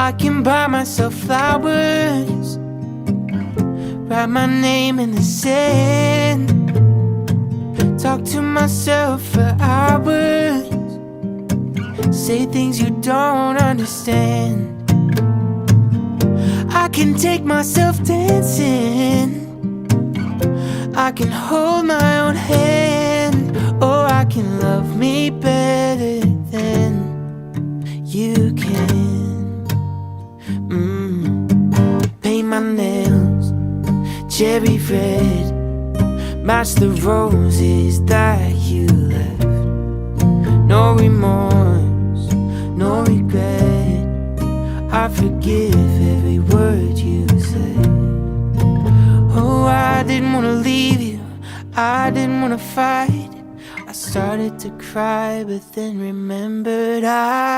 I can buy myself flowers, write my name in the sand, talk to myself for hours, say things you don't understand. I can take myself dancing, I can hold my own hand, or I can love me better than you can. Paint my nails cherry red, match the roses that you left. No remorse, no regret, I forgive every word you said. Oh, I didn't wanna leave you, I didn't wanna fight. I started to cry, but then remembered I